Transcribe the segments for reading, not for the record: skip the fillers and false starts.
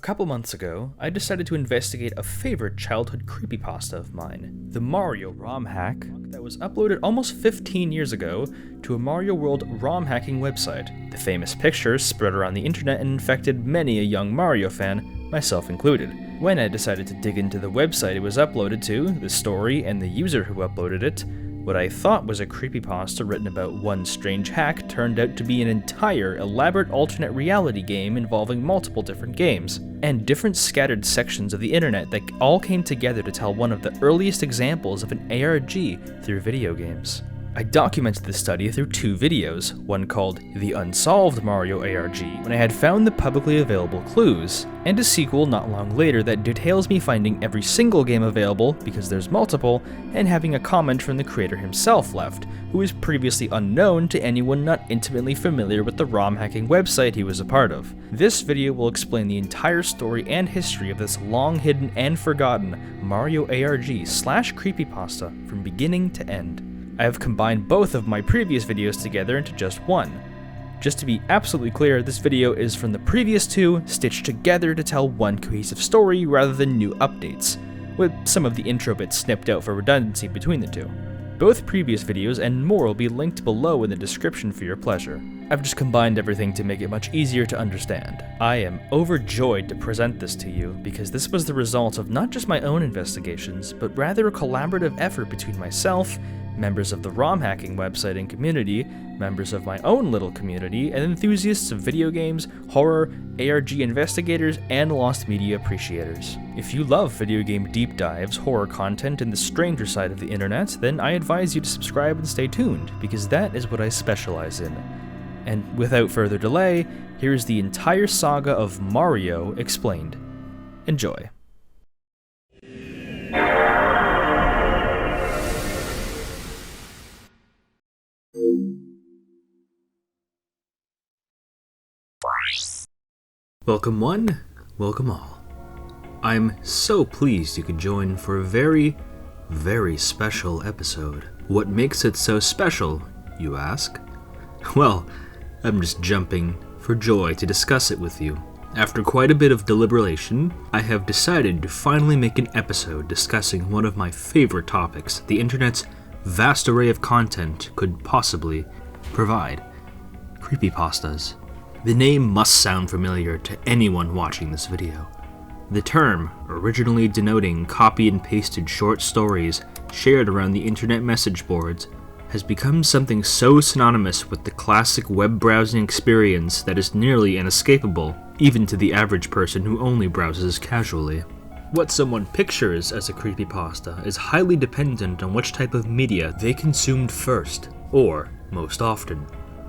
couple months ago, I decided to investigate a favorite childhood creepypasta of mine, the Mario ROM hack that was uploaded almost 15 years ago to a Mario World ROM hacking website. The famous pictures spread around the internet and infected many a young Mario fan, myself included. When I decided to dig into the website it was uploaded to, the story, and the user who uploaded it, what I thought was a creepypasta written about one strange hack turned out to be an entire, elaborate alternate reality game involving multiple different games, and different scattered sections of the internet that all came together to tell one of the earliest examples of an ARG through video games. I documented this study through two videos, one called The Unsolved Mario ARG, when I had found the publicly available clues, and a sequel not long later that details me finding every single game available, because there's multiple, and having a comment from the creator himself left, who was previously unknown to anyone not intimately familiar with the ROM hacking website he was a part of. This video will explain the entire story and history of this long hidden and forgotten Mario ARG/creepypasta from beginning to end. I have combined both of my previous videos together into just one. Just to be absolutely clear, this video is from the previous two, stitched together to tell one cohesive story rather than new updates, with some of the intro bits snipped out for redundancy between the two. Both previous videos and more will be linked below in the description for your pleasure. I've just combined everything to make it much easier to understand. I am overjoyed to present this to you because this was the result of not just my own investigations, but rather a collaborative effort between myself, members of the ROM hacking website and community, members of my own little community, and enthusiasts of video games, horror, ARG investigators, and lost media appreciators. If you love video game deep dives, horror content, and the stranger side of the internet, then I advise you to subscribe and stay tuned, because that is what I specialize in. And without further delay, here's the entire saga of Mario explained. Enjoy. Welcome one, welcome all. I'm so pleased you could join for a very, very special episode. What makes it so special, you ask? Well, I'm just jumping for joy to discuss it with you. After quite a bit of deliberation, I have decided to finally make an episode discussing one of my favorite topics the internet's vast array of content could possibly provide: creepypastas. The name must sound familiar to anyone watching this video. The term, originally denoting copy and pasted short stories shared around the internet message boards, has become something so synonymous with the classic web browsing experience that is nearly inescapable, even to the average person who only browses casually. What someone pictures as a creepypasta is highly dependent on which type of media they consumed first, or most often.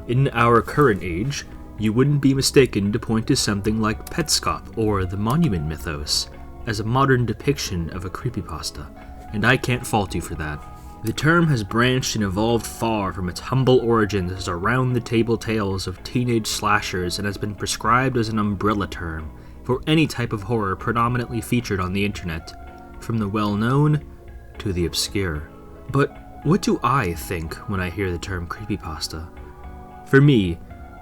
In our current age, you wouldn't be mistaken to point to something like Petscop or the Monument Mythos as a modern depiction of a creepypasta, and I can't fault you for that. The term has branched and evolved far from its humble origins as around-the-table tales of teenage slashers and has been prescribed as an umbrella term for any type of horror predominantly featured on the internet, from the well-known to the obscure. But what do I think when I hear the term creepypasta? For me,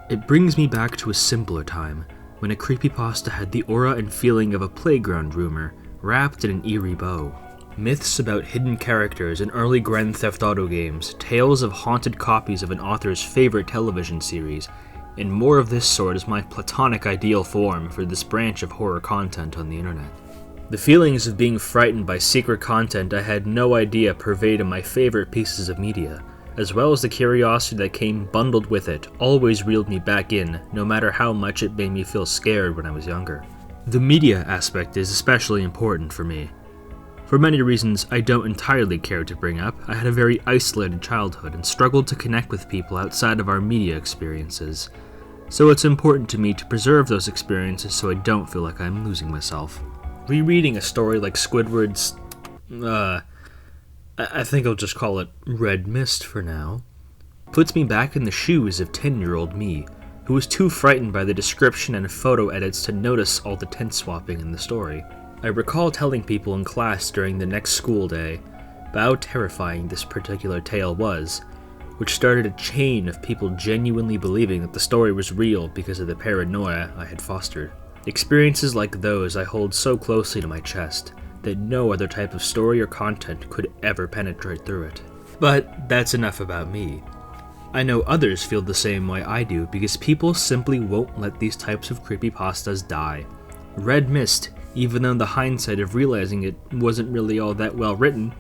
it brings me back to a simpler time, when a creepypasta had the aura and feeling of a playground rumor, wrapped in an eerie bow. Myths about hidden characters in early Grand Theft Auto games, tales of haunted copies of an author's favorite television series, and more of this sort is my platonic ideal form for this branch of horror content on the internet. The feelings of being frightened by secret content I had no idea pervaded my favorite pieces of media, as well as the curiosity that came bundled with it, always reeled me back in, no matter how much it made me feel scared when I was younger. The media aspect is especially important for me. For many reasons I don't entirely care to bring up, I had a very isolated childhood and struggled to connect with people outside of our media experiences. So it's important to me to preserve those experiences so I don't feel like I'm losing myself. Rereading a story like Squidward's, I think I'll just call it Red Mist for now, puts me back in the shoes of 10-year-old me, who was too frightened by the description and photo edits to notice all the tent swapping in the story. I recall telling people in class during the next school day about how terrifying this particular tale was, which started a chain of people genuinely believing that the story was real because of the paranoia I had fostered. Experiences like those I hold so closely to my chest that no other type of story or content could ever penetrate through it. But that's enough about me. I know others feel the same way I do because people simply won't let these types of creepypastas die. Red Mist, even though the hindsight of realizing it wasn't really all that well written,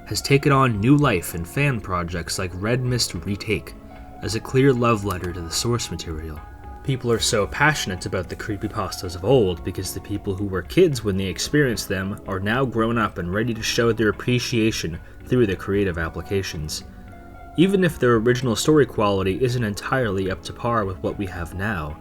has taken on new life in fan projects like Red Mist Retake, as a clear love letter to the source material. People are so passionate about the creepypastas of old because the people who were kids when they experienced them are now grown up and ready to show their appreciation through their creative applications. Even if their original story quality isn't entirely up to par with what we have now,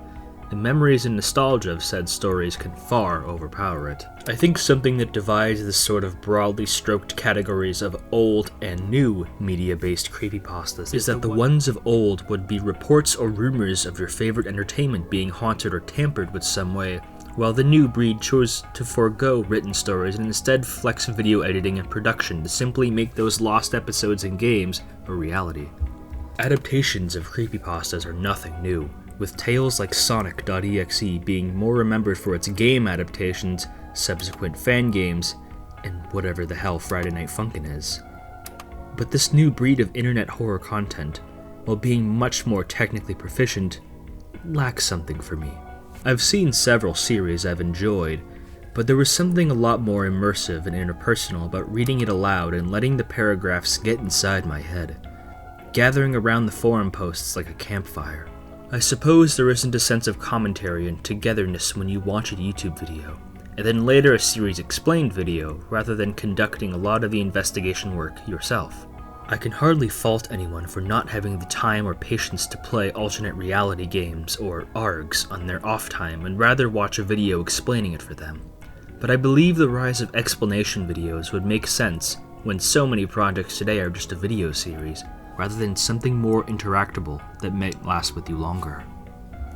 the memories and nostalgia of said stories can far overpower it. I think something that divides the sort of broadly stroked categories of old and new media-based creepypastas is that the ones of old would be reports or rumors of your favorite entertainment being haunted or tampered with some way, while the new breed chose to forego written stories and instead flex video editing and production to simply make those lost episodes in games a reality. Adaptations of creepypastas are nothing new, with tales like Sonic.exe being more remembered for its game adaptations, subsequent fan games, and whatever the hell Friday Night Funkin' is. But this new breed of internet horror content, while being much more technically proficient, lacks something for me. I've seen several series I've enjoyed, but there was something a lot more immersive and interpersonal about reading it aloud and letting the paragraphs get inside my head, gathering around the forum posts like a campfire. I suppose there isn't a sense of commentary and togetherness when you watch a YouTube video, and then later a series explained video, rather than conducting a lot of the investigation work yourself. I can hardly fault anyone for not having the time or patience to play alternate reality games, or ARGs, on their off time and rather watch a video explaining it for them. But I believe the rise of explanation videos would make sense when so many projects today are just a video series, rather than something more interactable that might last with you longer.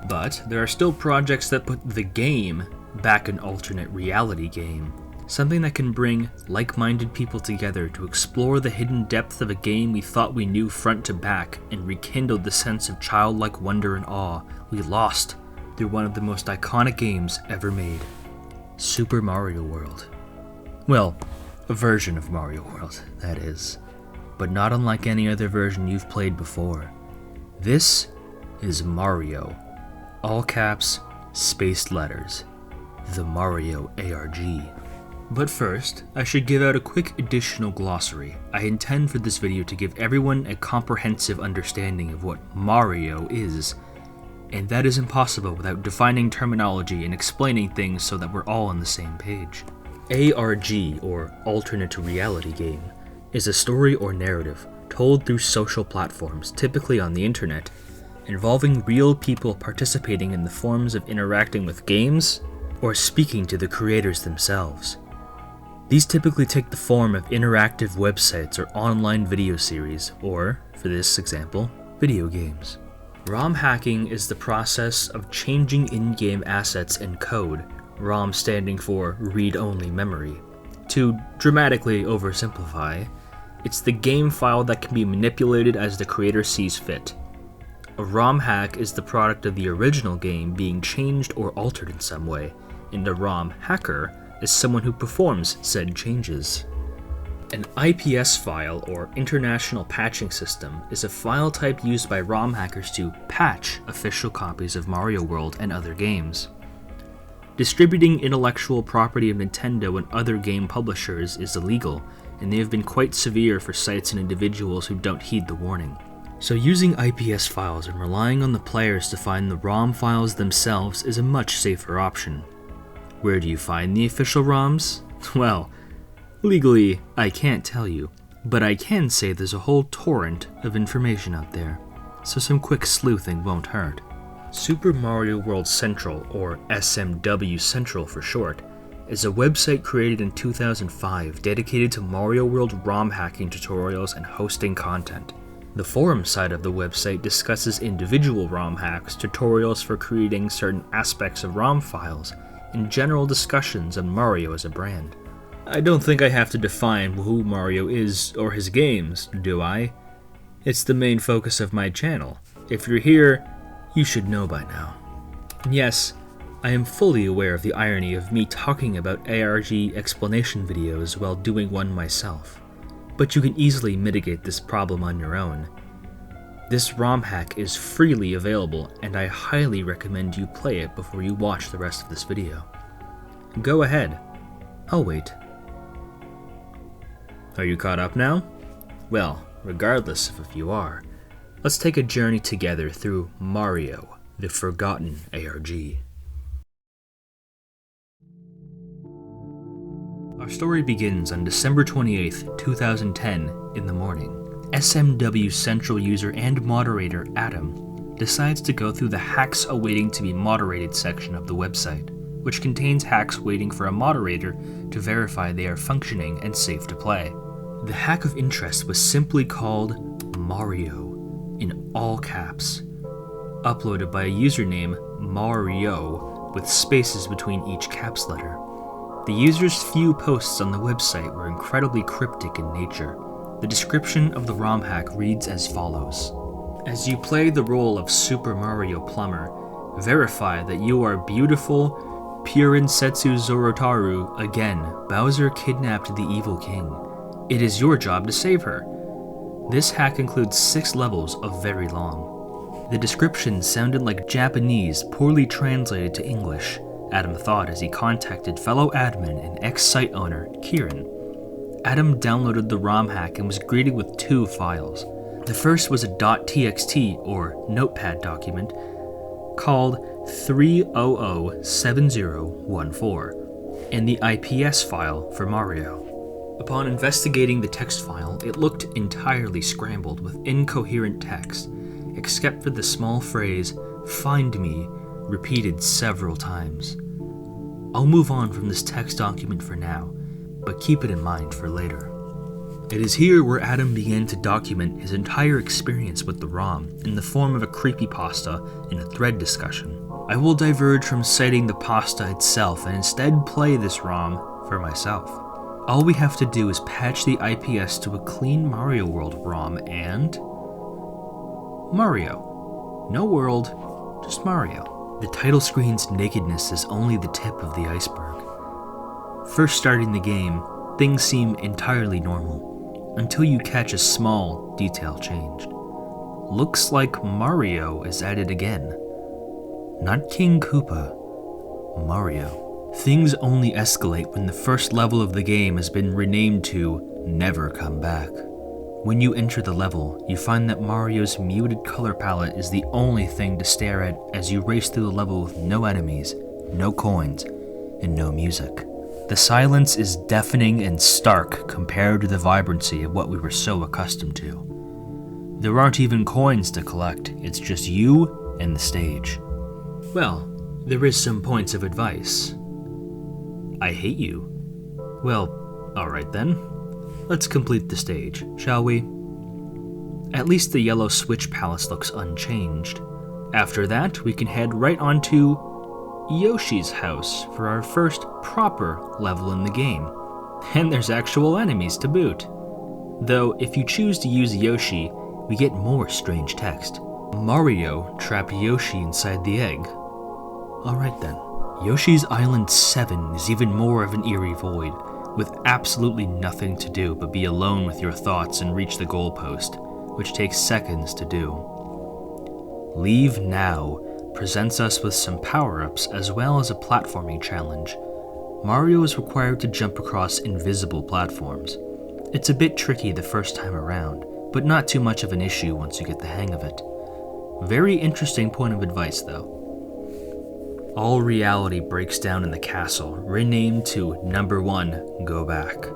But there are still projects that put the game back an alternate reality game, something that can bring like-minded people together to explore the hidden depth of a game we thought we knew front to back and rekindled the sense of childlike wonder and awe we lost through one of the most iconic games ever made, Super Mario World. Well, a version of Mario World, that is, but not unlike any other version you've played before. This is Mario, all caps, spaced letters, the Mario ARG. But first, I should give out a quick additional glossary. I intend for this video to give everyone a comprehensive understanding of what Mario is, and that is impossible without defining terminology and explaining things so that we're all on the same page. ARG, or Alternate Reality Game, is a story or narrative told through social platforms, typically on the internet, involving real people participating in the forms of interacting with games or speaking to the creators themselves. These typically take the form of interactive websites or online video series, or, for this example, video games. ROM hacking is the process of changing in-game assets and code, ROM standing for read-only memory. To dramatically oversimplify, it's the game file that can be manipulated as the creator sees fit. A ROM hack is the product of the original game being changed or altered in some way, and a ROM hacker is someone who performs said changes. An IPS file, or International Patching System, is a file type used by ROM hackers to patch official copies of Mario World and other games. Distributing intellectual property of Nintendo and other game publishers is illegal, and they have been quite severe for sites and individuals who don't heed the warning. So using IPS files and relying on the players to find the ROM files themselves is a much safer option. Where do you find the official ROMs? Well, legally, I can't tell you, but I can say there's a whole torrent of information out there, so some quick sleuthing won't hurt. Super Mario World Central, or SMW Central for short, is a website created in 2005 dedicated to Mario World ROM hacking tutorials and hosting content. The forum side of the website discusses individual ROM hacks, tutorials for creating certain aspects of ROM files, and general discussions on Mario as a brand. I don't think I have to define who Mario is or his games, do I? It's the main focus of my channel. If you're here, you should know by now. And yes, I am fully aware of the irony of me talking about ARG explanation videos while doing one myself, but you can easily mitigate this problem on your own. This ROM hack is freely available, and I highly recommend you play it before you watch the rest of this video. Go ahead. I'll wait. Are you caught up now? Well, regardless of if you are, let's take a journey together through Mario, the Forgotten ARG. Our story begins on December 28th, 2010, in the morning. SMW Central user and moderator Adam decides to go through the hacks awaiting to be moderated section of the website, which contains hacks waiting for a moderator to verify they are functioning and safe to play. The hack of interest was simply called Mario, in all caps, uploaded by a username Mario with spaces between each caps letter. The user's few posts on the website were incredibly cryptic in nature. The description of the ROM hack reads as follows. As you play the role of Super Mario Plumber, verify that you are beautiful Purinsetsu Zorotaru again. Bowser kidnapped the evil king. It is your job to save her. This hack includes 6 levels of very long. The description sounded like Japanese poorly translated to English, Adam thought as he contacted fellow admin and ex-site owner Kieran. Adam downloaded the ROM hack and was greeted with 2 files. The first was a .txt or notepad document called 3007014 and the IPS file for Mario. Upon investigating the text file, it looked entirely scrambled with incoherent text, except for the small phrase, "Find me," repeated several times. I'll move on from this text document for now, but keep it in mind for later. It is here where Adam began to document his entire experience with the ROM in the form of a creepypasta in a thread discussion. I will diverge from citing the pasta itself and instead play this ROM for myself. All we have to do is patch the IPS to a clean Mario World ROM and... Mario. No world, just Mario. The title screen's nakedness is only the tip of the iceberg. First starting the game, things seem entirely normal, until you catch a small detail change. Looks like Mario is at it again. Not King Koopa, Mario. Things only escalate when the first level of the game has been renamed to Never Come Back. When you enter the level, you find that Mario's muted color palette is the only thing to stare at as you race through the level with no enemies, no coins, and no music. The silence is deafening and stark compared to the vibrancy of what we were so accustomed to. There aren't even coins to collect, it's just you and the stage. Well, there is some points of advice. I hate you. Well, alright then. Let's complete the stage, shall we? At least the yellow switch palace looks unchanged. After that, we can head right on to Yoshi's house for our first proper level in the game. And there's actual enemies to boot. Though, if you choose to use Yoshi, we get more strange text. Mario trapped Yoshi inside the egg. Alright then. Yoshi's Island 7 is even more of an eerie void, with absolutely nothing to do but be alone with your thoughts and reach the goalpost, which takes seconds to do. Leave Now presents us with some power-ups as well as a platforming challenge. Mario is required to jump across invisible platforms. It's a bit tricky the first time around, but not too much of an issue once you get the hang of it. Very interesting point of advice though. All reality breaks down in the castle, renamed to Number 1, Go Back.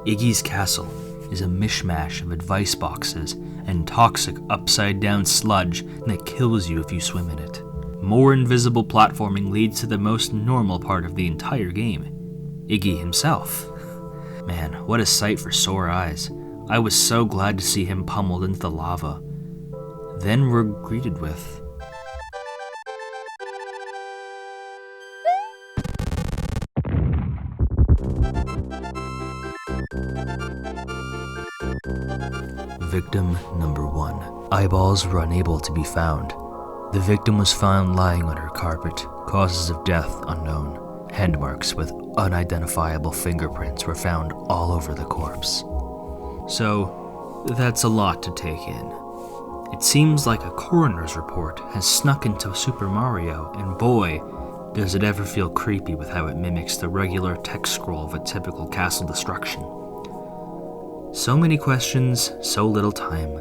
Iggy's castle is a mishmash of advice boxes and toxic upside-down sludge that kills you if you swim in it. More invisible platforming leads to the most normal part of the entire game, Iggy himself. Man, what a sight for sore eyes. I was so glad to see him pummeled into the lava. Then we're greeted with... Victim number 1. Eyeballs were unable to be found. The victim was found lying on her carpet, causes of death unknown. Hand marks with unidentifiable fingerprints were found all over the corpse. So, that's a lot to take in. It seems like a coroner's report has snuck into Super Mario, and boy, does it ever feel creepy with how it mimics the regular text scroll of a typical castle destruction. So many questions, so little time.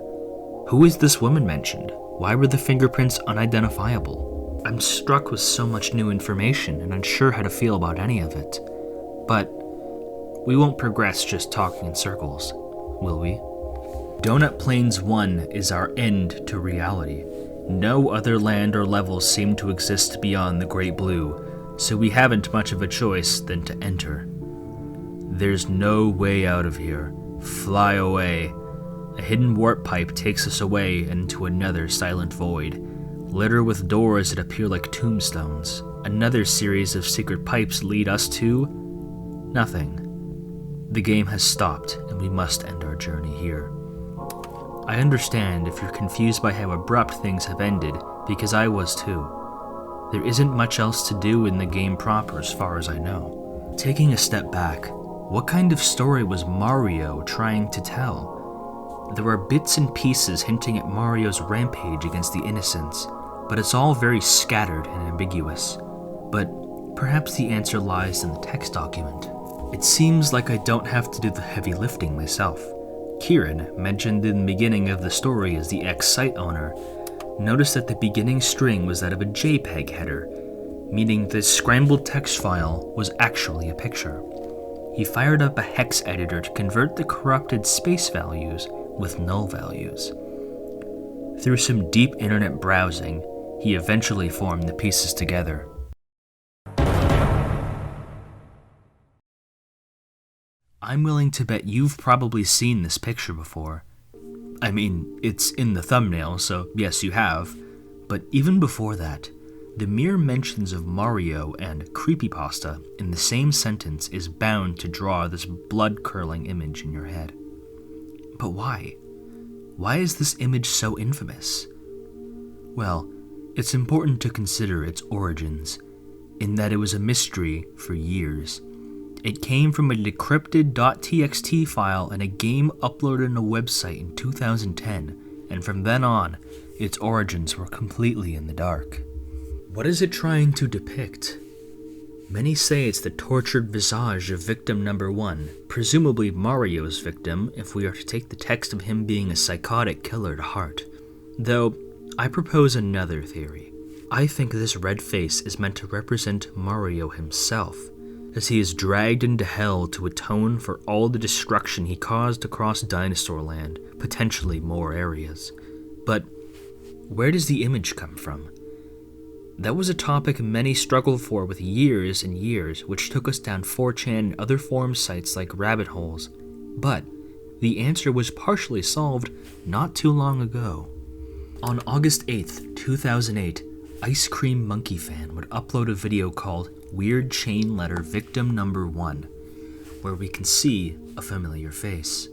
Who is this woman mentioned? Why were the fingerprints unidentifiable? I'm struck with so much new information and unsure how to feel about any of it. But we won't progress just talking in circles, will we? Donut Plains 1 is our end to reality. No other land or levels seem to exist beyond the Great Blue, so we haven't much of a choice than to enter. There's no way out of here. Fly away. A hidden warp pipe takes us away into another silent void, littered with doors that appear like tombstones. Another series of secret pipes lead us to nothing. The game has stopped, and we must end our journey here. I understand if you're confused by how abrupt things have ended, because I was too. There isn't much else to do in the game proper as far as I know. Taking a step back, what kind of story was Mario trying to tell? There are bits and pieces hinting at Mario's rampage against the innocents, but it's all very scattered and ambiguous. But perhaps the answer lies in the text document. It seems like I don't have to do the heavy lifting myself. Kieran, mentioned in the beginning of the story as the ex-site owner, noticed that the beginning string was that of a JPEG header, meaning this scrambled text file was actually a picture. He fired up a hex editor to convert the corrupted space values with null values. Through some deep internet browsing, he eventually formed the pieces together. I'm willing to bet you've probably seen this picture before. I mean, it's in the thumbnail, so yes, you have. But even before that, the mere mentions of Mario and Creepypasta in the same sentence is bound to draw this blood-curdling image in your head. But why? Why is this image so infamous? Well, it's important to consider its origins, in that it was a mystery for years. It came from a decrypted .txt file in a game uploaded on a website in 2010, and from then on, its origins were completely in the dark. What is it trying to depict? Many say it's the tortured visage of victim number 1, presumably Mario's victim if we are to take the text of him being a psychotic killer to heart. Though, I propose another theory. I think this red face is meant to represent Mario himself, as he is dragged into hell to atone for all the destruction he caused across Dinosaur Land, potentially more areas. But where does the image come from? That was a topic many struggled for with years and years, which took us down 4chan and other forum sites like rabbit holes. But the answer was partially solved not too long ago. On August 8th, 2008, Ice Cream Monkey Fan would upload a video called Weird Chain Letter Victim Number 1, where we can see a familiar face,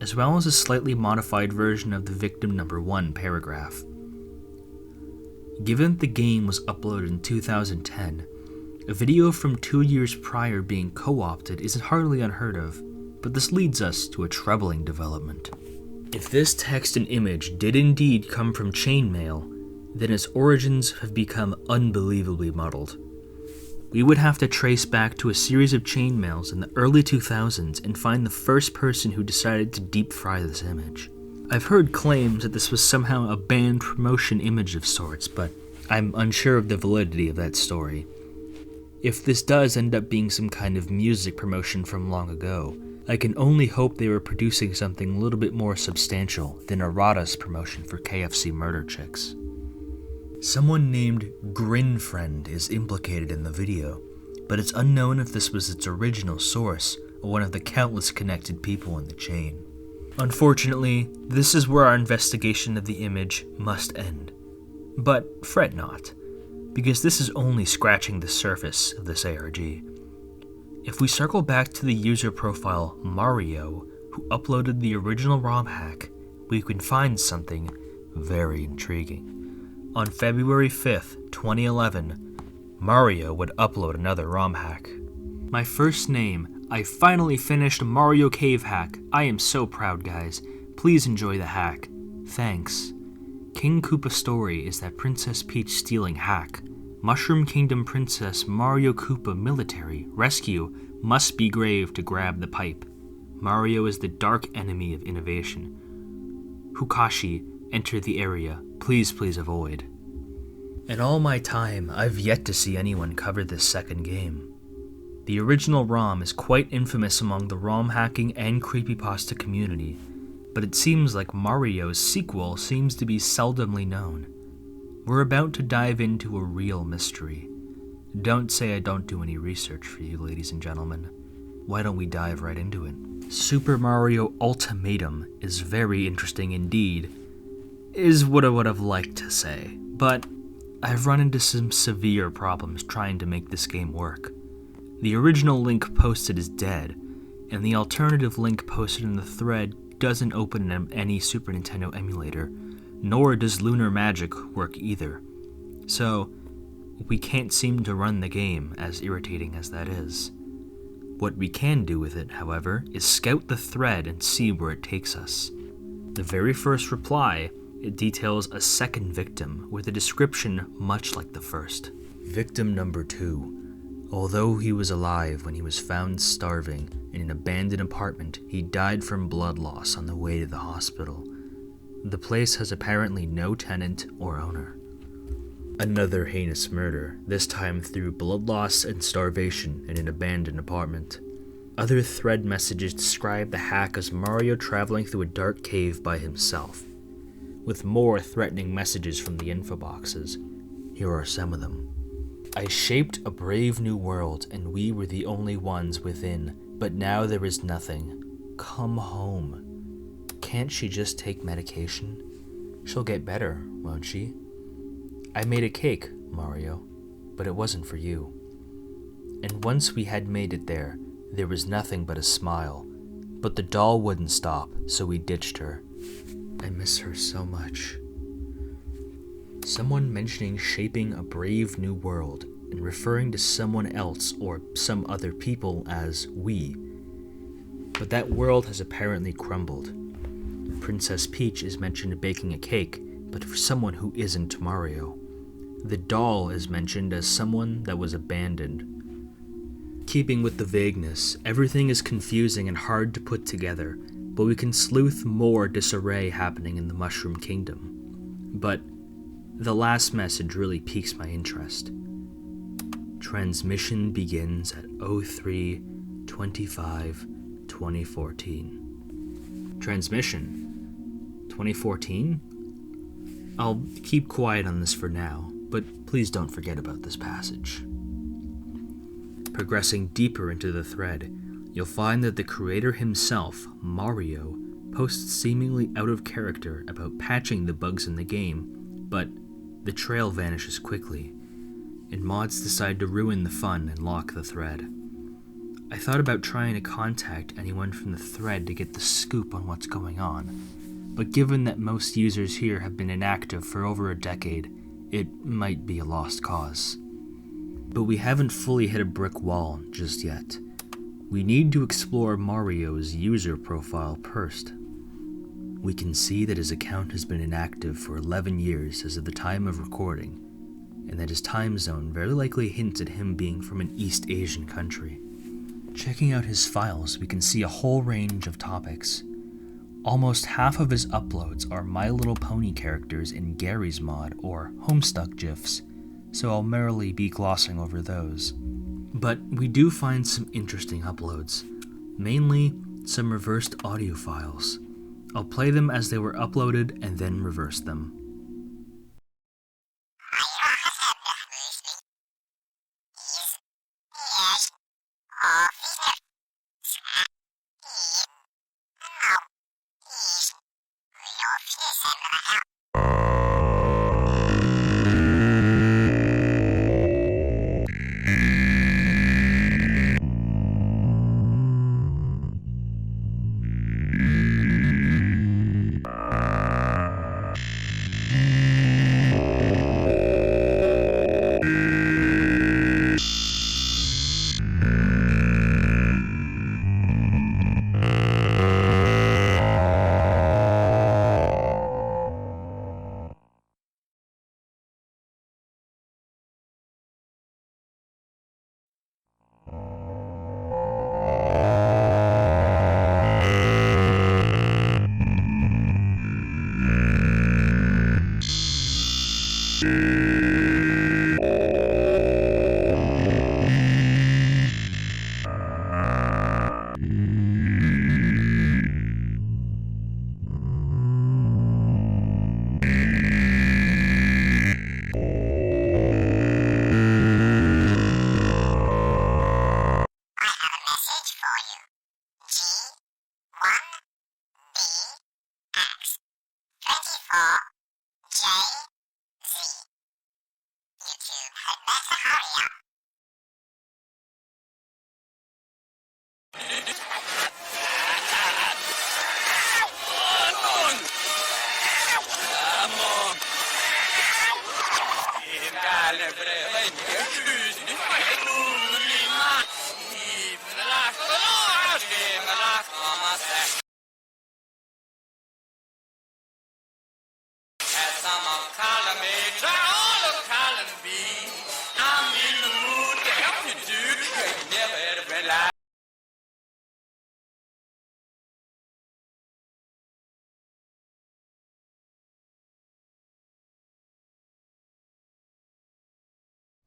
as well as a slightly modified version of the Victim Number 1 paragraph. Given that the game was uploaded in 2010, a video from 2 years prior being co-opted isn't hardly unheard of, but this leads us to a troubling development. If this text and image did indeed come from chainmail, then its origins have become unbelievably muddled. We would have to trace back to a series of chainmails in the early 2000s and find the first person who decided to deep fry this image. I've heard claims that this was somehow a banned promotion image of sorts, but I'm unsure of the validity of that story. If this does end up being some kind of music promotion from long ago, I can only hope they were producing something a little bit more substantial than a Radas promotion for KFC murder chicks. Someone named Grinfriend is implicated in the video, but it's unknown if this was its original source or one of the countless connected people in the chain. Unfortunately, this is where our investigation of the image must end. But fret not, because this is only scratching the surface of this ARG. If we circle back to the user profile Mario, who uploaded the original ROM hack, we can find something very intriguing. On February 5th, 2011, Mario would upload another ROM hack. My first name, I finally finished Mario Cave hack. I am so proud, guys. Please enjoy the hack. Thanks. King Koopa story is that Princess Peach stealing hack. Mushroom Kingdom Princess Mario Koopa military rescue must be grave to grab the pipe. Mario is the dark enemy of innovation. Hukashi, enter the area. Please avoid. In all my time, I've yet to see anyone cover this second game. The original ROM is quite infamous among the ROM hacking and creepypasta community, but it seems like Mario's sequel seems to be seldomly known. We're about to dive into a real mystery. Don't say I don't do any research for you, ladies and gentlemen. Why don't we dive right into it? Super Mario Ultimatum is very interesting indeed, is what I would have liked to say, but I've run into some severe problems trying to make this game work. The original link posted is dead, and the alternative link posted in the thread doesn't open any Super Nintendo emulator, nor does Lunar Magic work either. So, we can't seem to run the game, as irritating as that is. What we can do with it, however, is scout the thread and see where it takes us. The very first reply, it details a second victim with a description much like the first. Victim number 2. Although he was alive when he was found starving in an abandoned apartment, he died from blood loss on the way to the hospital. The place has apparently no tenant or owner. Another heinous murder, this time through blood loss and starvation in an abandoned apartment. Other thread messages describe the hack as Mario traveling through a dark cave by himself, with more threatening messages from the info boxes. Here are some of them. I shaped a brave new world, and we were the only ones within, but now there is nothing. Come home. Can't she just take medication? She'll get better, won't she? I made a cake, Mario, but it wasn't for you. And once we had made it there was nothing but a smile. But the doll wouldn't stop, so we ditched her. I miss her so much. Someone mentioning shaping a brave new world and referring to someone else or some other people as we. But that world has apparently crumbled. Princess Peach is mentioned baking a cake, but for someone who isn't Mario. The doll is mentioned as someone that was abandoned. Keeping with the vagueness, everything is confusing and hard to put together, but we can sleuth more disarray happening in the Mushroom Kingdom. But the last message really piques my interest. Transmission begins at 03/25/2014. Transmission? 2014? I'll keep quiet on this for now, but please don't forget about this passage. Progressing deeper into the thread, you'll find that the creator himself, Mario, posts seemingly out of character about patching the bugs in the game, but the trail vanishes quickly, and mods decide to ruin the fun and lock the thread. I thought about trying to contact anyone from the thread to get the scoop on what's going on, but given that most users here have been inactive for over a decade, it might be a lost cause. But we haven't fully hit a brick wall just yet. We need to explore Mario's user profile first. We can see that his account has been inactive for 11 years as of the time of recording, and that his time zone very likely hints at him being from an East Asian country. Checking out his files, we can see a whole range of topics. Almost half of his uploads are My Little Pony characters in Gary's mod or Homestuck GIFs, so I'll merely be glossing over those. But we do find some interesting uploads, mainly some reversed audio files. I'll play them as they were uploaded and then reverse them.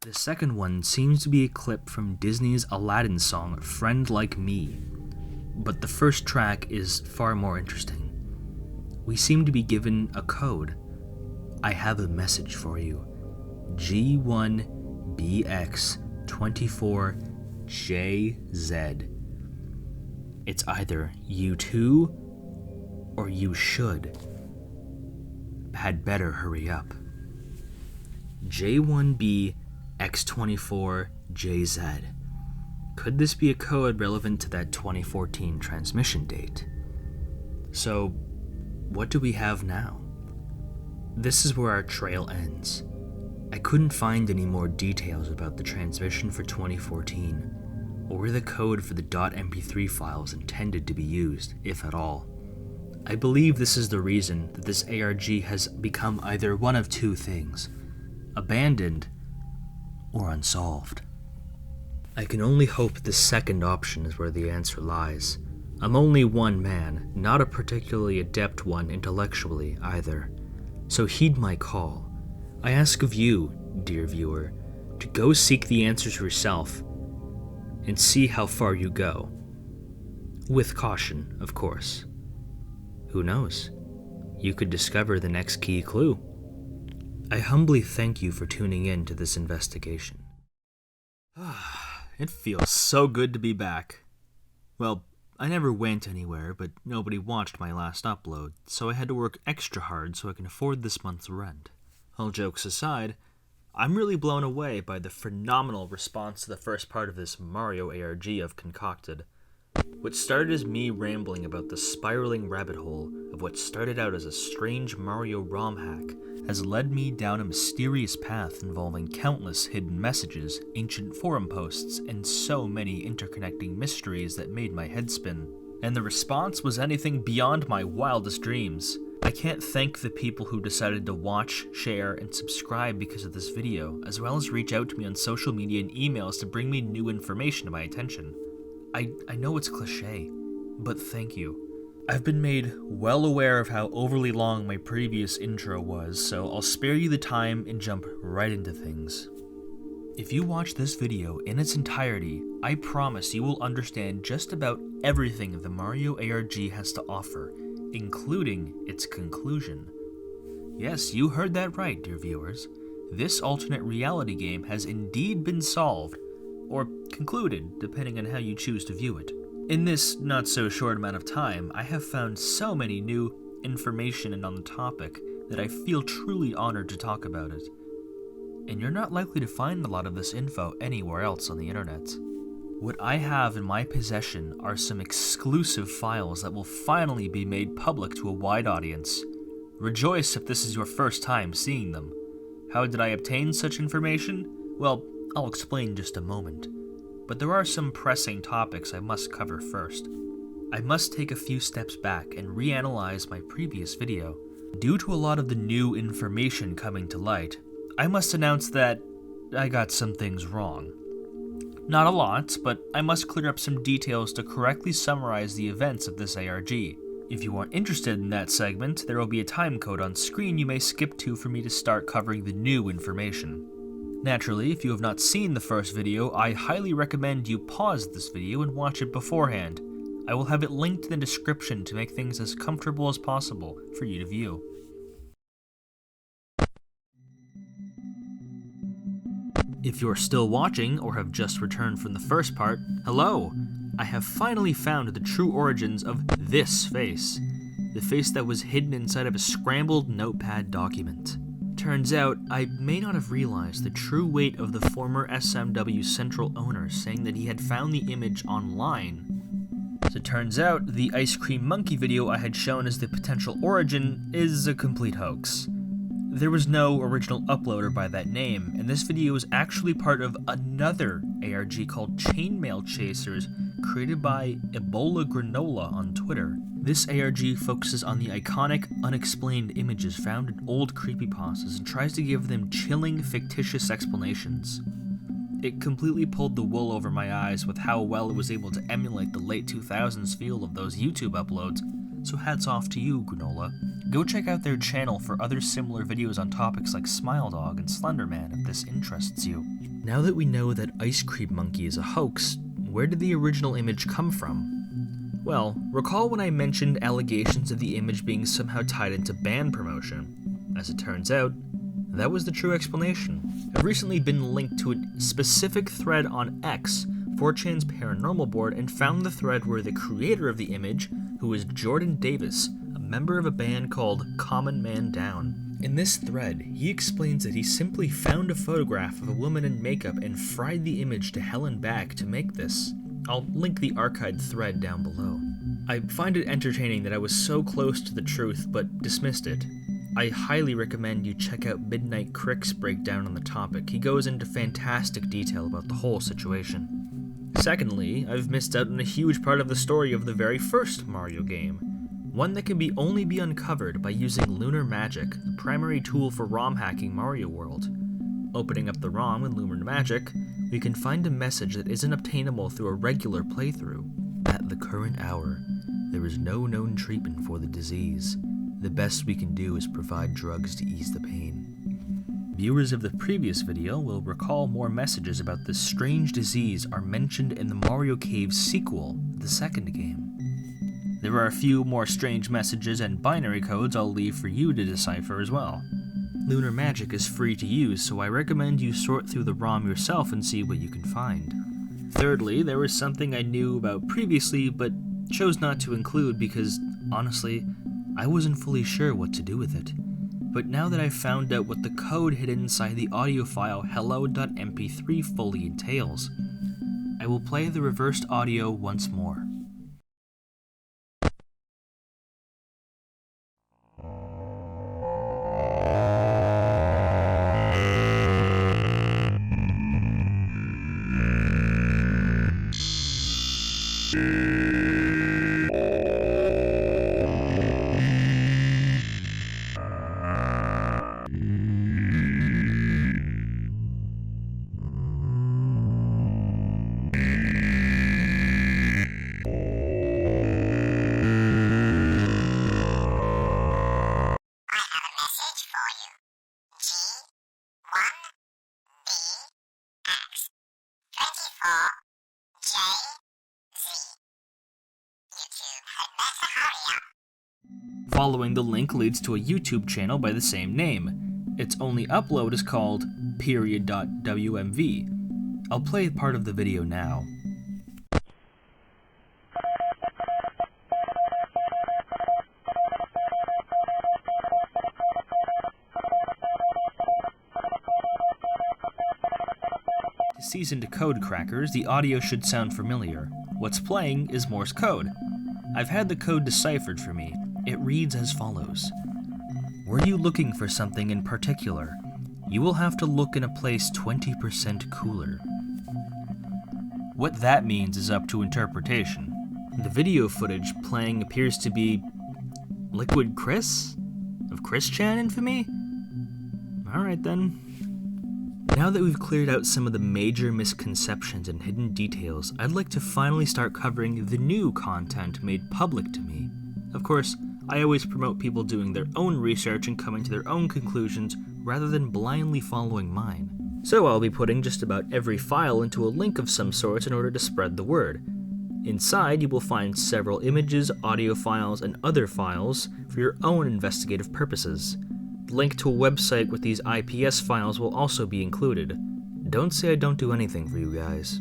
The second one seems to be a clip from Disney's Aladdin song, Friend Like Me, but the first track is far more interesting. We seem to be given a code. I have a message for you. G1BX24JZ. It's either you too, or you should. Had better hurry up. J1BX24JZ. Could this be a code relevant to that 2014 transmission date? So, what do we have now? This is where our trail ends. I couldn't find any more details about the transmission for 2014, or the code for the .mp3 files intended to be used, if at all. I believe this is the reason that this ARG has become either one of two things: abandoned or unsolved. I can only hope the second option is where the answer lies. I'm only one man, not a particularly adept one intellectually either. So heed my call. I ask of you, dear viewer, to go seek the answers yourself and see how far you go. With caution, of course. Who knows? You could discover the next key clue. I humbly thank you for tuning in to this investigation. It feels so good to be back. Well, I never went anywhere, but nobody watched my last upload, so I had to work extra hard so I can afford this month's rent. All jokes aside, I'm really blown away by the phenomenal response to the first part of this Mario ARG I've concocted. What started as me rambling about the spiraling rabbit hole of what started out as a strange Mario ROM hack has led me down a mysterious path involving countless hidden messages, ancient forum posts, and so many interconnecting mysteries that made my head spin. And the response was anything beyond my wildest dreams. I can't thank the people who decided to watch, share, and subscribe because of this video, as well as reach out to me on social media and emails to bring me new information to my attention. I know it's cliche, but thank you. I've been made well aware of how overly long my previous intro was, so I'll spare you the time and jump right into things. If you watch this video in its entirety, I promise you will understand just about everything the Mario ARG has to offer, including its conclusion. Yes, you heard that right, dear viewers. This alternate reality game has indeed been solved, or concluded, depending on how you choose to view it. In this not-so-short amount of time, I have found so many new information on the topic that I feel truly honored to talk about it. And you're not likely to find a lot of this info anywhere else on the internet. What I have in my possession are some exclusive files that will finally be made public to a wide audience. Rejoice if this is your first time seeing them. How did I obtain such information? Well, I'll explain in just a moment. But there are some pressing topics I must cover first. I must take a few steps back and reanalyze my previous video. Due to a lot of the new information coming to light, I must announce that I got some things wrong. Not a lot, but I must clear up some details to correctly summarize the events of this ARG. If you aren't interested in that segment, there will be a time code on screen you may skip to for me to start covering the new information. Naturally, if you have not seen the first video, I highly recommend you pause this video and watch it beforehand. I will have it linked in the description to make things as comfortable as possible for you to view. If you're still watching or have just returned from the first part, hello! I have finally found the true origins of this face. The face that was hidden inside of a scrambled notepad document. Turns out, I may not have realized the true weight of the former SMW Central owner saying that he had found the image online. As it turns out, the Ice Cream Monkey video I had shown as the potential origin is a complete hoax. There was no original uploader by that name, and this video is actually part of another ARG called Chainmail Chasers, created by Ebola Granola on Twitter. This ARG focuses on the iconic, unexplained images found in old creepypastas and tries to give them chilling, fictitious explanations. It completely pulled the wool over my eyes with how well it was able to emulate the late 2000s feel of those YouTube uploads, so hats off to you, Granola. Go check out their channel for other similar videos on topics like Smile Dog and Slenderman if this interests you. Now that we know that Ice Cream Monkey is a hoax, where did the original image come from? Well, recall when I mentioned allegations of the image being somehow tied into band promotion? As it turns out, that was the true explanation. I've recently been linked to a specific thread on X, 4chan's paranormal board, and found the thread where the creator of the image, who is Jordan Davis, a member of a band called Common Man Down. In this thread, he explains that he simply found a photograph of a woman in makeup and fried the image to hell and back to make this. I'll link the archived thread down below. I find it entertaining that I was so close to the truth but dismissed it. I highly recommend you check out Midnight Crick's breakdown on the topic. He goes into fantastic detail about the whole situation. Secondly, I've missed out on a huge part of the story of the very first Mario game, one that can only be uncovered by using lunar magic, the primary tool for ROM hacking Mario World. Opening up the ROM with lunar magic, we can find a message that isn't obtainable through a regular playthrough. At the current hour, there is no known treatment for the disease. The best we can do is provide drugs to ease the pain. Viewers of the previous video will recall more messages about this strange disease are mentioned in the Mario Cave sequel, the second game. There are a few more strange messages and binary codes I'll leave for you to decipher as well. Lunar magic is free to use, so I recommend you sort through the ROM yourself and see what you can find. Thirdly, there was something I knew about previously but chose not to include because, honestly, I wasn't fully sure what to do with it. But now that I've found out what the code hidden inside the audio file hello.mp3 fully entails, I will play the reversed audio once more. Following the link leads to a YouTube channel by the same name. Its only upload is called period.wmv. I'll play part of the video now. Seasoned code crackers, the audio should sound familiar. What's playing is Morse code. I've had the code deciphered for me. It reads as follows. Were you looking for something in particular? You will have to look in a place 20% cooler. What that means is up to interpretation. The video footage playing appears to be Liquid Chris? Of Chris Chan infamy? Alright then. Now that we've cleared out some of the major misconceptions and hidden details, I'd like to finally start covering the new content made public to me. Of course, I always promote people doing their own research and coming to their own conclusions rather than blindly following mine. So I'll be putting just about every file into a link of some sort in order to spread the word. Inside, you will find several images, audio files, and other files for your own investigative purposes. The link to a website with these IPS files will also be included. Don't say I don't do anything for you guys.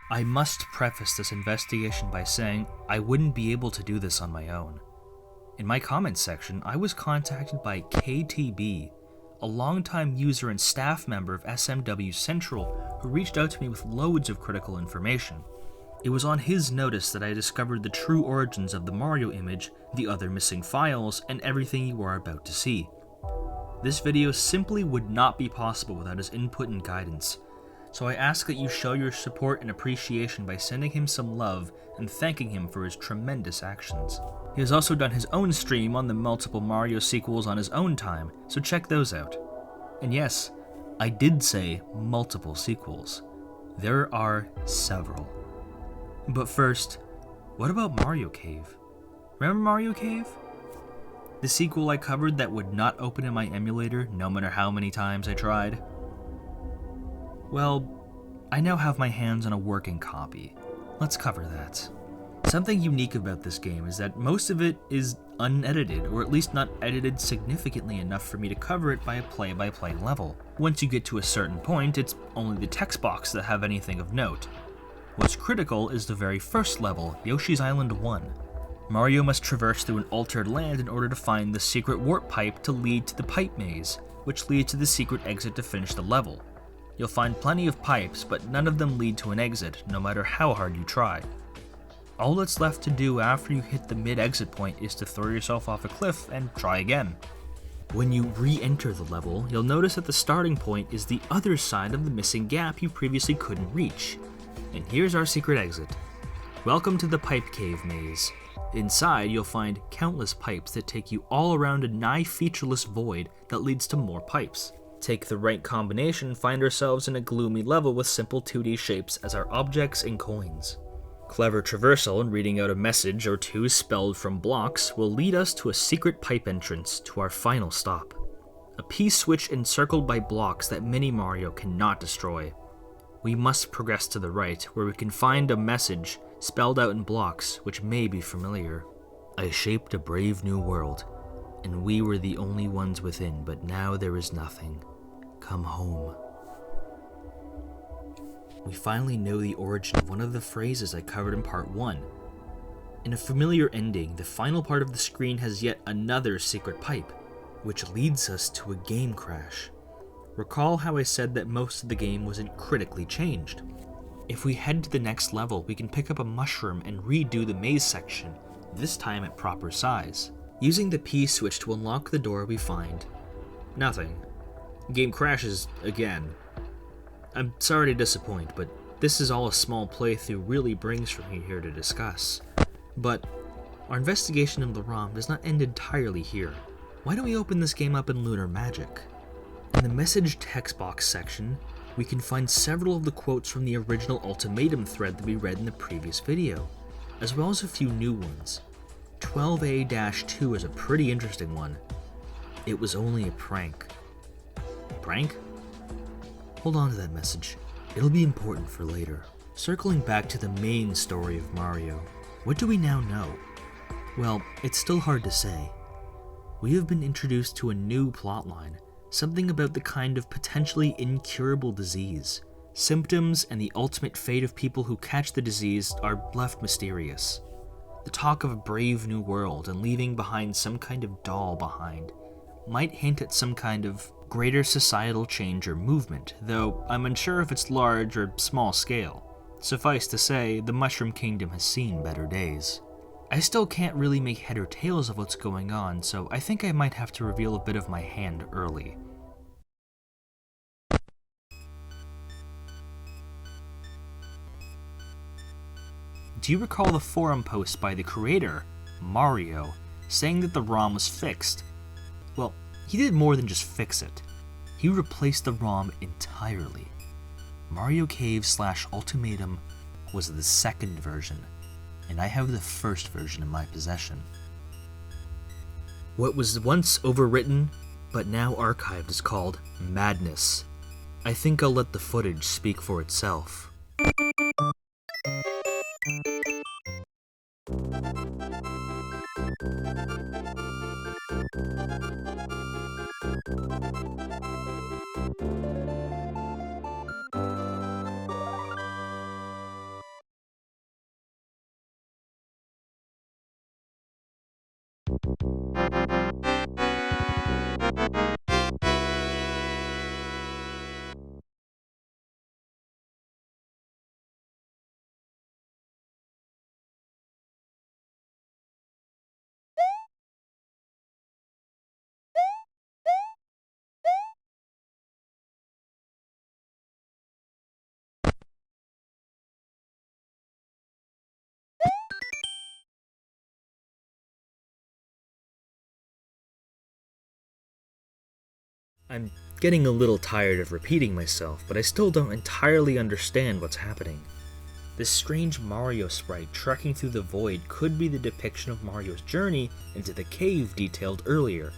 I must preface this investigation by saying I wouldn't be able to do this on my own. In my comments section, I was contacted by KTB, a longtime user and staff member of SMW Central who reached out to me with loads of critical information. It was on his notice that I discovered the true origins of the Mario image, the other missing files, and everything you are about to see. This video simply would not be possible without his input and guidance. so I ask that you show your support and appreciation by sending him some love and thanking him for his tremendous actions. He has also done his own stream on the multiple Mario sequels on his own time, so check those out. And yes, I did say multiple sequels. There are several. But first, what about Mario Cave? Remember Mario Cave? The sequel I covered that would not open in my emulator no matter how many times I tried? Well, I now have my hands on a working copy. Let's cover that. Something unique about this game is that most of it is unedited, or at least not edited significantly enough for me to cover it by a play-by-play level. Once you get to a certain point, it's only the text box that have anything of note. What's critical is the very first level, Yoshi's Island 1. Mario must traverse through an altered land in order to find the secret warp pipe to lead to the pipe maze, which leads to the secret exit to finish the level. You'll find plenty of pipes, but none of them lead to an exit, no matter how hard you try. All that's left to do after you hit the mid-exit point is to throw yourself off a cliff and try again. When you re-enter the level, you'll notice that the starting point is the other side of the missing gap you previously couldn't reach. And here's our secret exit. Welcome to the Pipe Cave Maze. Inside, you'll find countless pipes that take you all around a nigh-featureless void that leads to more pipes. Take the right combination and find ourselves in a gloomy level with simple 2D shapes as our objects and coins. Clever traversal and reading out a message or two spelled from blocks will lead us to a secret pipe entrance to our final stop. A P-switch encircled by blocks that Mini Mario cannot destroy. We must progress to the right, where we can find a message spelled out in blocks which may be familiar. I shaped a brave new world, and we were the only ones within, but now there is nothing. Come home. We finally know the origin of one of the phrases I covered in part 1. In a familiar ending, the final part of the screen has yet another secret pipe, which leads us to a game crash. Recall how I said that most of the game wasn't critically changed. If we head to the next level, we can pick up a mushroom and redo the maze section, this time at proper size. Using the P switch to unlock the door, we find nothing. Game crashes again. I'm sorry to disappoint, but this is all a small playthrough really brings for me here to discuss. But our investigation of the ROM does not end entirely here. Why don't we open this game up in Lunar Magic? In the message text box section, we can find several of the quotes from the original ultimatum thread that we read in the previous video, as well as a few new ones. 12A-2 is a pretty interesting one. It was only a prank. Prank? Hold on to that message. It'll be important for later. Circling back to the main story of Mario, what do we now know? Well, it's still hard to say. We have been introduced to a new plotline, something about the kind of potentially incurable disease. Symptoms and the ultimate fate of people who catch the disease are left mysterious. The talk of a brave new world and leaving behind some kind of doll behind might hint at some kind of greater societal change or movement, though I'm unsure if it's large or small scale. Suffice to say, the Mushroom Kingdom has seen better days. I still can't really make head or tails of what's going on, so I think I might have to reveal a bit of my hand early. Do you recall the forum post by the creator, Mario, saying that the ROM was fixed? Well, he did more than just fix it. He replaced the ROM entirely. Mario Cave / Ultimatum was the second version, and I have the first version in my possession. What was once overwritten, but now archived is called Madness. I think I'll let the footage speak for itself. I'm getting a little tired of repeating myself, but I still don't entirely understand what's happening. This strange Mario sprite trekking through the void could be the depiction of Mario's journey into the cave detailed earlier,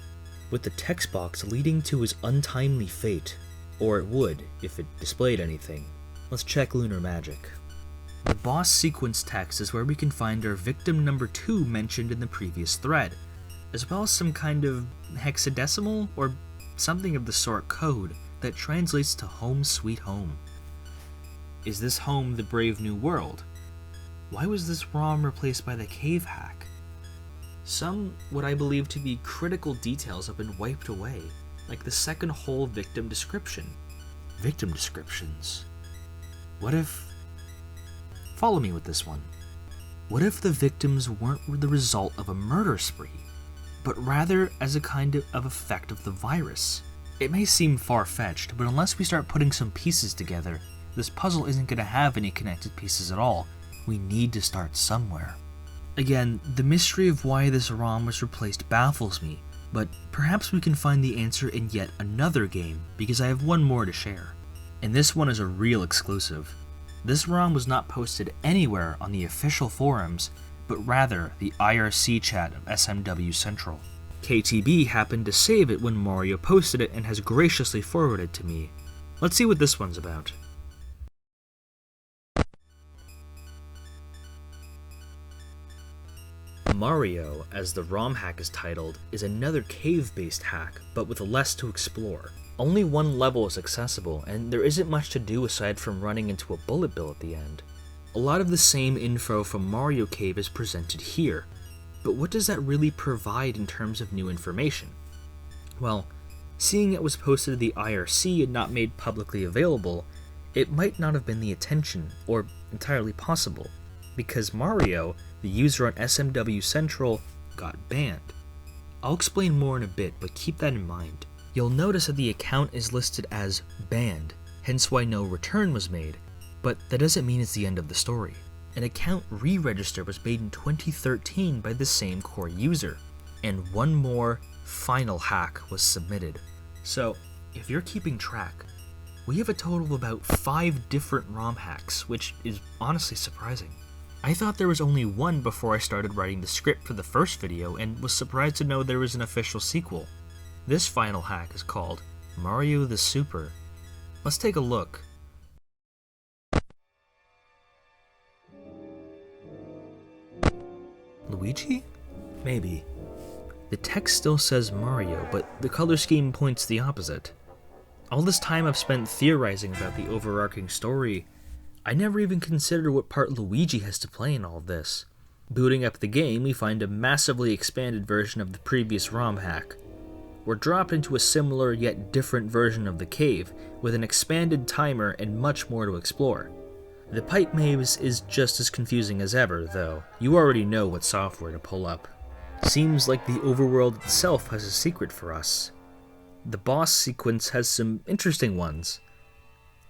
with the text box leading to his untimely fate, or it would if it displayed anything. Let's check Lunar Magic. The boss sequence text is where we can find our victim number 2 mentioned in the previous thread, as well as some kind of hexadecimal or something of the sort code that translates to home sweet home. Is this home the Brave New World? Why was this ROM replaced by the cave hack? Some what I believe to be critical details have been wiped away, like the second whole victim description. Victim descriptions. What if... Follow me with this one. What if the victims weren't the result of a murder spree, but rather as a kind of effect of the virus? It may seem far-fetched, but unless we start putting some pieces together, this puzzle isn't going to have any connected pieces at all. We need to start somewhere. Again, the mystery of why this ROM was replaced baffles me, but perhaps we can find the answer in yet another game, because I have one more to share. And this one is a real exclusive. This ROM was not posted anywhere on the official forums, but rather the IRC chat of SMW Central. KTB happened to save it when Mario posted it and has graciously forwarded to me. Let's see what this one's about. Mario, as the ROM hack is titled, is another cave-based hack, but with less to explore. Only one level is accessible, and there isn't much to do aside from running into a bullet bill at the end. A lot of the same info from Mario Cave is presented here, but what does that really provide in terms of new information? Well, seeing it was posted to the IRC and not made publicly available, it might not have been the attention, or entirely possible, because Mario, the user on SMW Central, got banned. I'll explain more in a bit, but keep that in mind. You'll notice that the account is listed as banned, hence why no return was made, but that doesn't mean it's the end of the story. An account re-register was made in 2013 by the same core user, and one more final hack was submitted. So, if you're keeping track, we have a total of about 5 different ROM hacks, which is honestly surprising. I thought there was only one before I started writing the script for the first video, and was surprised to know there was an official sequel. This final hack is called Mario the Super. Let's take a look. Luigi? Maybe. The text still says Mario, but the color scheme points the opposite. All this time I've spent theorizing about the overarching story, I never even considered what part Luigi has to play in all of this. Booting up the game, we find a massively expanded version of the previous ROM hack. We're dropped into a similar yet different version of the cave, with an expanded timer and much more to explore. The pipe maze is just as confusing as ever, though. You already know what software to pull up. Seems like the overworld itself has a secret for us. The boss sequence has some interesting ones.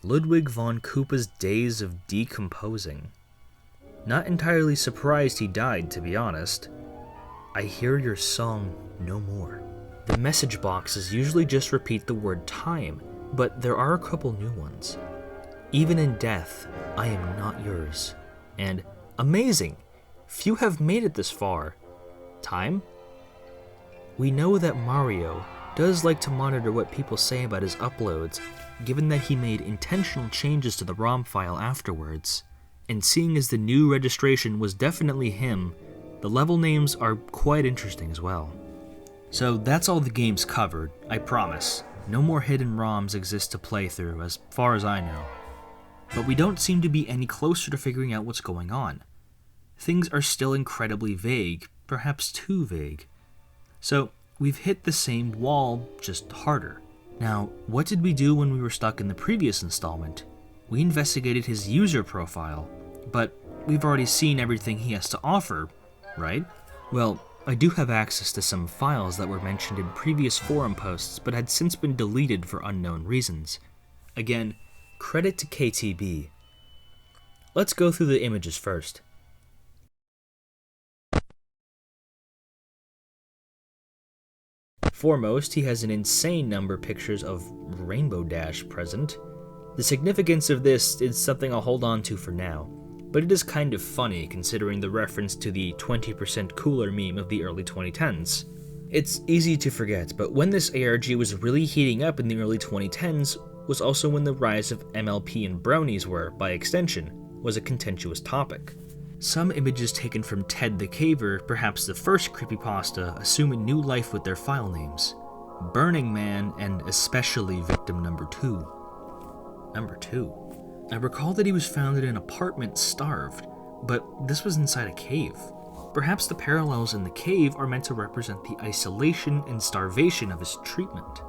Ludwig von Koopa's days of decomposing. Not entirely surprised he died, to be honest. I hear your song no more. The message boxes usually just repeat the word time, but there are a couple new ones. Even in death, I am not yours. And amazing! Few have made it this far. Time? We know that Mario does like to monitor what people say about his uploads, given that he made intentional changes to the ROM file afterwards. And seeing as the new registration was definitely him, the level names are quite interesting as well. So that's all the game's covered, I promise. No more hidden ROMs exist to play through, as far as I know. But we don't seem to be any closer to figuring out what's going on. Things are still incredibly vague, perhaps too vague. So we've hit the same wall, just harder. Now, what did we do when we were stuck in the previous installment? We investigated his user profile, but we've already seen everything he has to offer, right? Well, I do have access to some files that were mentioned in previous forum posts but had since been deleted for unknown reasons. Again, credit to KTB. Let's go through the images first. Foremost, he has an insane number of pictures of Rainbow Dash present. The significance of this is something I'll hold on to for now, but it is kind of funny considering the reference to the 20% cooler meme of the early 2010s. It's easy to forget, but when this ARG was really heating up in the early 2010s was also when the rise of MLP and brownies were, by extension, was a contentious topic. Some images taken from Ted the Caver, perhaps the first creepypasta, assume a new life with their file names. Burning Man and especially Victim Number 2. Number 2. I recall that he was found in an apartment starved, but this was inside a cave. Perhaps the parallels in the cave are meant to represent the isolation and starvation of his treatment.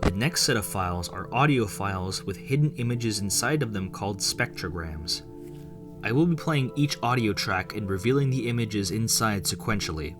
The next set of files are audio files with hidden images inside of them called spectrograms. I will be playing each audio track and revealing the images inside sequentially.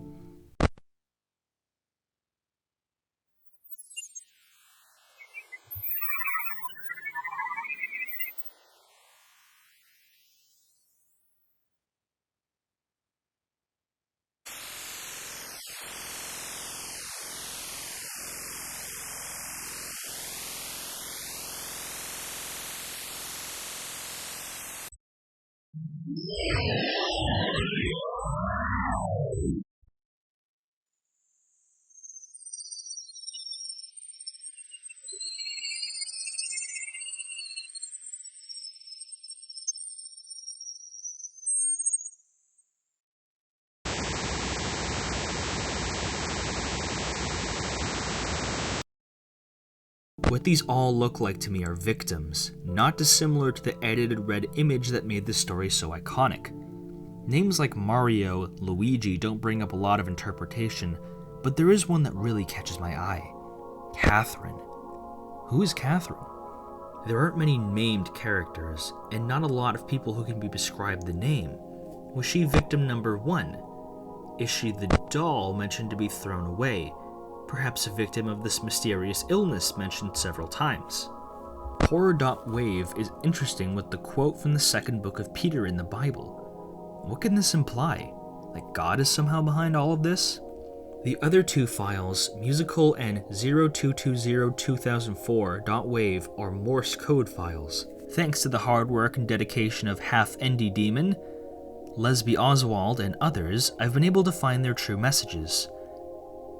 What these all look like to me are victims, not dissimilar to the edited red image that made the story so iconic. Names like Mario, Luigi don't bring up a lot of interpretation, but there is one that really catches my eye. Catherine. Who is Catherine? There aren't many named characters, and not a lot of people who can be prescribed the name. Was she victim number 1? Is she the doll mentioned to be thrown away? Perhaps a victim of this mysterious illness mentioned several times. Horror.wave is interesting with the quote from the second book of Peter in the Bible. What can this imply? Like God is somehow behind all of this? The other two files, musical and 02202004.wave, are Morse code files. Thanks to the hard work and dedication of Half Endy Demon, Lesby Oswald, and others, I've been able to find their true messages.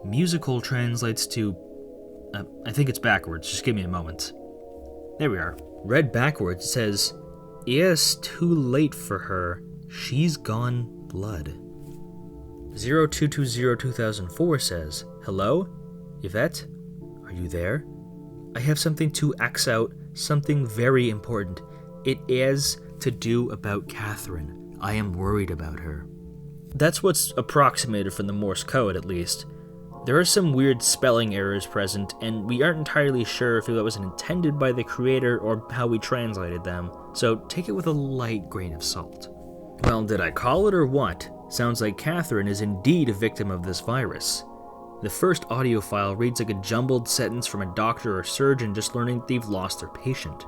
Musical translates to... I think it's backwards, just give me a moment. There we are. Read backwards, it says, "Yes, too late for her. She's gone blood." 02202004 says, "Hello? Yvette? Are you there? I have something to ax out, something very important. It is to do about Catherine. I am worried about her." That's what's approximated from the Morse code, at least. There are some weird spelling errors present, and we aren't entirely sure if that was intended by the creator or how we translated them, so take it with a light grain of salt. Well, did I call it or what? Sounds like Catherine is indeed a victim of this virus. The first audio file reads like a jumbled sentence from a doctor or surgeon just learning that they've lost their patient.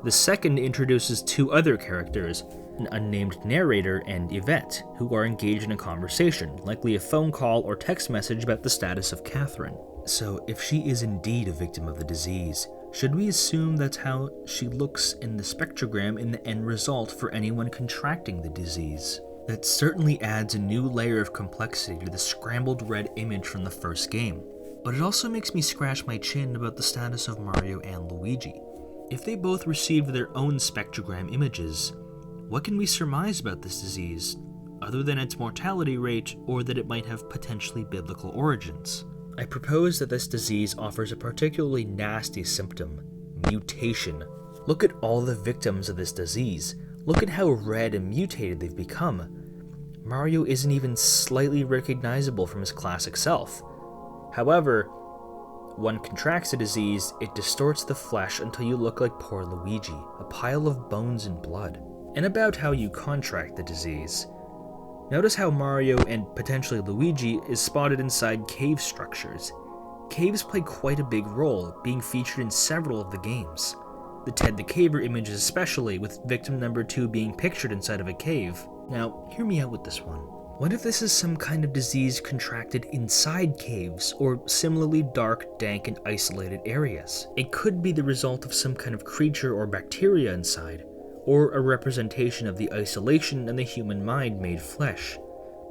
The second introduces two other characters, an unnamed narrator and Yvette, who are engaged in a conversation, likely a phone call or text message about the status of Catherine. So, if she is indeed a victim of the disease, should we assume that's how she looks in the spectrogram in the end result for anyone contracting the disease? That certainly adds a new layer of complexity to the scrambled red image from the first game, but it also makes me scratch my chin about the status of Mario and Luigi. If they both received their own spectrogram images, what can we surmise about this disease, other than its mortality rate or that it might have potentially biblical origins? I propose that this disease offers a particularly nasty symptom: mutation. Look at all the victims of this disease. Look at how red and mutated they've become. Mario isn't even slightly recognizable from his classic self. However, one contracts the disease, it distorts the flesh until you look like poor Luigi, a pile of bones and blood. And about how you contract the disease. Notice how Mario, and potentially Luigi, is spotted inside cave structures. Caves play quite a big role, being featured in several of the games. The Ted the Caver images especially, with victim number 2 being pictured inside of a cave. Now, hear me out with this one. What if this is some kind of disease contracted inside caves, or similarly dark, dank, and isolated areas? It could be the result of some kind of creature or bacteria inside, or a representation of the isolation and the human mind made flesh.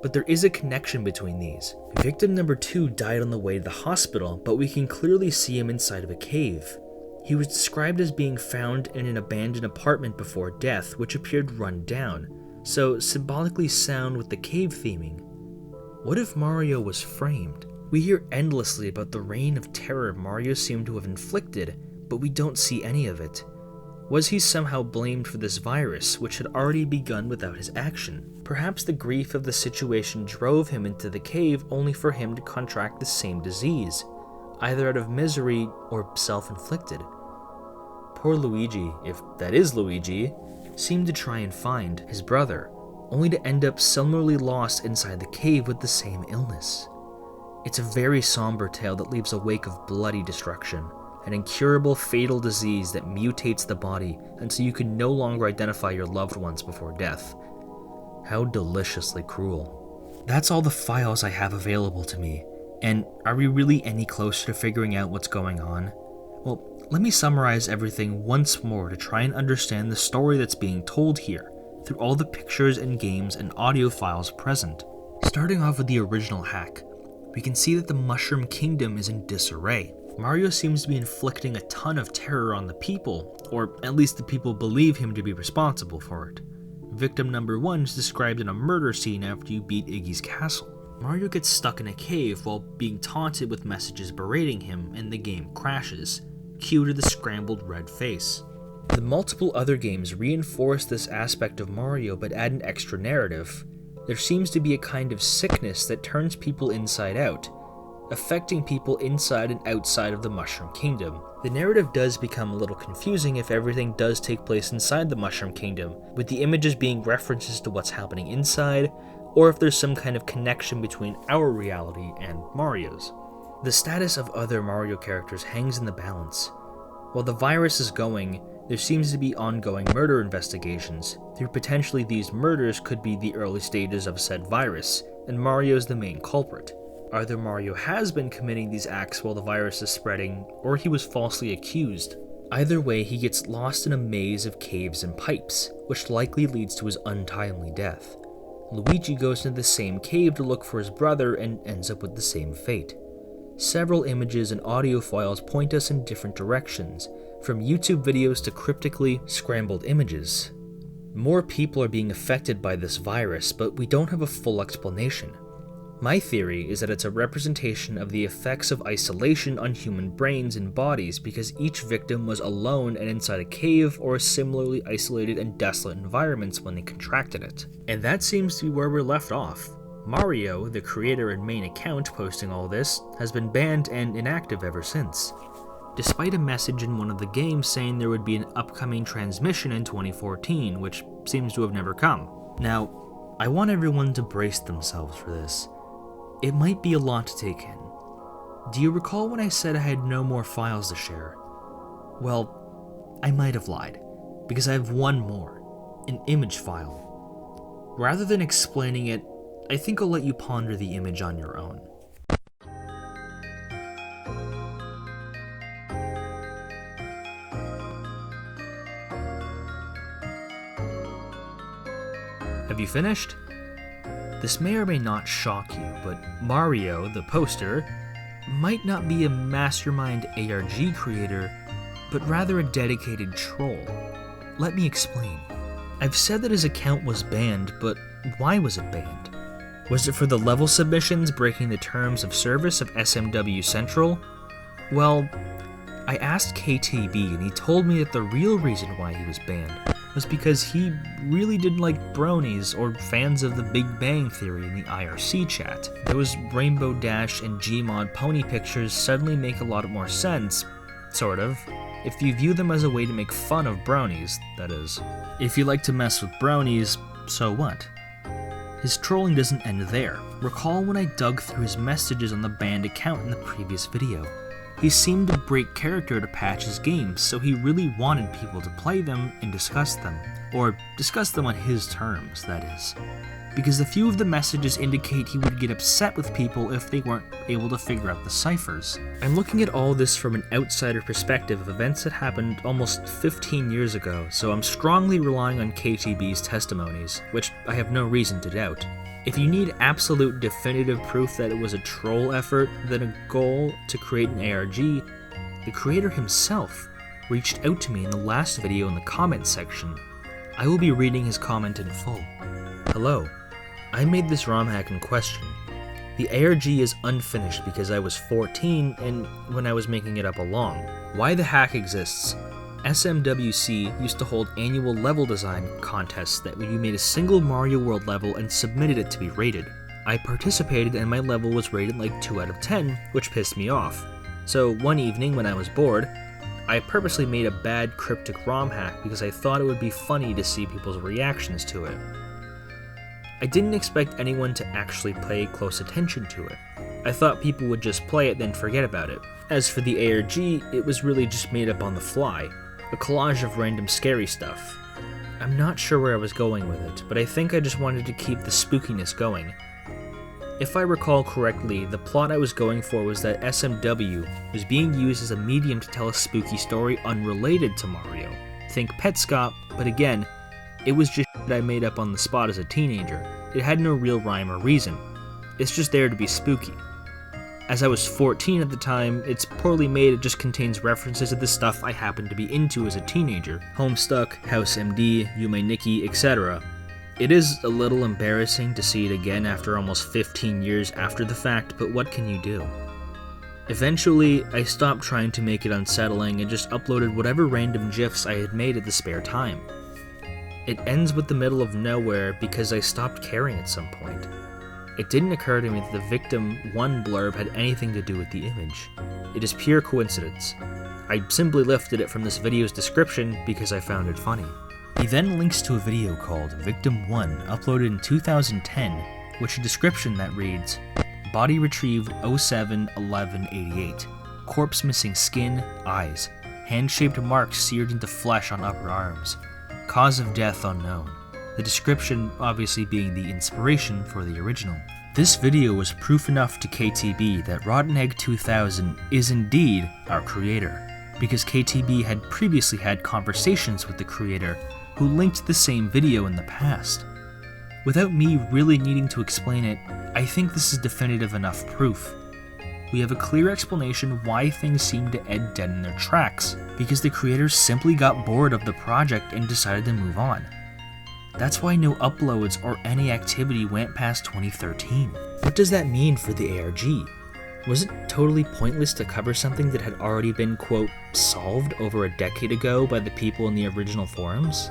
But there is a connection between these. Victim number 2 died on the way to the hospital, but we can clearly see him inside of a cave. He was described as being found in an abandoned apartment before death, which appeared run down, so symbolically sound with the cave theming. What if Mario was framed? We hear endlessly about the reign of terror Mario seemed to have inflicted, but we don't see any of it. Was he somehow blamed for this virus, which had already begun without his action? Perhaps the grief of the situation drove him into the cave only for him to contract the same disease, either out of misery or self-inflicted. Poor Luigi, if that is Luigi, seemed to try and find his brother, only to end up similarly lost inside the cave with the same illness. It's a very somber tale that leaves a wake of bloody destruction, an incurable fatal disease that mutates the body until you can no longer identify your loved ones before death. How deliciously cruel. That's all the files I have available to me, and are we really any closer to figuring out what's going on? Well, let me summarize everything once more to try and understand the story that's being told here, through all the pictures and games and audio files present. Starting off with the original hack, we can see that the Mushroom Kingdom is in disarray. Mario seems to be inflicting a ton of terror on the people, or at least the people believe him to be responsible for it. Victim number 1 is described in a murder scene after you beat Iggy's castle. Mario gets stuck in a cave while being taunted with messages berating him, and the game crashes. Cue to the scrambled red face. The multiple other games reinforce this aspect of Mario but add an extra narrative. There seems to be a kind of sickness that turns people inside out, affecting people inside and outside of the Mushroom Kingdom. The narrative does become a little confusing if everything does take place inside the Mushroom Kingdom, with the images being references to what's happening inside, or if there's some kind of connection between our reality and Mario's. The status of other Mario characters hangs in the balance. While the virus is going, there seems to be ongoing murder investigations. Through potentially these murders could be the early stages of said virus, and Mario's the main culprit. Either Mario has been committing these acts while the virus is spreading, or he was falsely accused. Either way, he gets lost in a maze of caves and pipes, which likely leads to his untimely death. Luigi goes into the same cave to look for his brother and ends up with the same fate. Several images and audio files point us in different directions, from YouTube videos to cryptically scrambled images. More people are being affected by this virus, but we don't have a full explanation. My theory is that it's a representation of the effects of isolation on human brains and bodies because each victim was alone and inside a cave or similarly isolated and desolate environments when they contracted it. And that seems to be where we're left off. Mario, the creator and main account posting all this, has been banned and inactive ever since, despite a message in one of the games saying there would be an upcoming transmission in 2014, which seems to have never come. Now, I want everyone to brace themselves for this. It might be a lot to take in. Do you recall when I said I had no more files to share? Well, I might have lied, because I have one more, an image file. Rather than explaining it, I think I'll let you ponder the image on your own. Have you finished? This may or may not shock you, but Mario, the poster, might not be a mastermind ARG creator, but rather a dedicated troll. Let me explain. I've said that his account was banned, but why was it banned? Was it for the level submissions breaking the terms of service of SMW Central? Well, I asked KTB and he told me that the real reason why he was banned was because he really didn't like bronies or fans of the Big Bang Theory in the IRC chat. Those Rainbow Dash and Gmod pony pictures suddenly make a lot more sense, sort of, if you view them as a way to make fun of bronies, that is. If you like to mess with bronies, so what? His trolling doesn't end there. Recall when I dug through his messages on the banned account in the previous video. He seemed to break character to patch his games, so he really wanted people to play them and discuss them. Or discuss them on his terms, that is. Because a few of the messages indicate he would get upset with people if they weren't able to figure out the ciphers. I'm looking at all this from an outsider perspective of events that happened almost 15 years ago, so I'm strongly relying on KTB's testimonies, which I have no reason to doubt. If you need absolute definitive proof that it was a troll effort, then a goal to create an ARG, the creator himself reached out to me in the last video in the comments section. I will be reading his comment in full. Hello, I made this ROM hack in question. The ARG is unfinished because I was 14 and when I was making it up along. Why the hack exists? SMWC used to hold annual level design contests that you made a single Mario World level and submitted it to be rated. I participated and my level was rated like 2 out of 10, which pissed me off. So one evening when I was bored, I purposely made a bad cryptic ROM hack because I thought it would be funny to see people's reactions to it. I didn't expect anyone to actually pay close attention to it. I thought people would just play it then forget about it. As for the ARG, it was really just made up on the fly. A collage of random scary stuff. I'm not sure where I was going with it, but I think I just wanted to keep the spookiness going. If I recall correctly, the plot I was going for was that SMW was being used as a medium to tell a spooky story unrelated to Mario. Think Petscop, but again, it was just shit I made up on the spot as a teenager. It had no real rhyme or reason. It's just there to be spooky. As I was 14 at the time, it's poorly made, it just contains references to the stuff I happened to be into as a teenager. Homestuck, House MD, Yume Nikki, etc. It is a little embarrassing to see it again after almost 15 years after the fact, but what can you do? Eventually, I stopped trying to make it unsettling and just uploaded whatever random GIFs I had made at the spare time. It ends with the middle of nowhere because I stopped caring at some point. It didn't occur to me that the Victim 1 blurb had anything to do with the image. It is pure coincidence. I simply lifted it from this video's description because I found it funny. He then links to a video called Victim 1 uploaded in 2010, which a description that reads, Body retrieved 07-11-88. Corpse missing skin, eyes. Hand-shaped marks seared into flesh on upper arms. Cause of death unknown. The description obviously being the inspiration for the original. This video was proof enough to KTB that Rotten Egg 2000 is indeed our creator, because KTB had previously had conversations with the creator who linked the same video in the past. Without me really needing to explain it, I think this is definitive enough proof. We have a clear explanation why things seem to end dead in their tracks, because the creators simply got bored of the project and decided to move on. That's why no uploads or any activity went past 2013. What does that mean for the ARG? Was it totally pointless to cover something that had already been, quote, solved over a decade ago by the people in the original forums?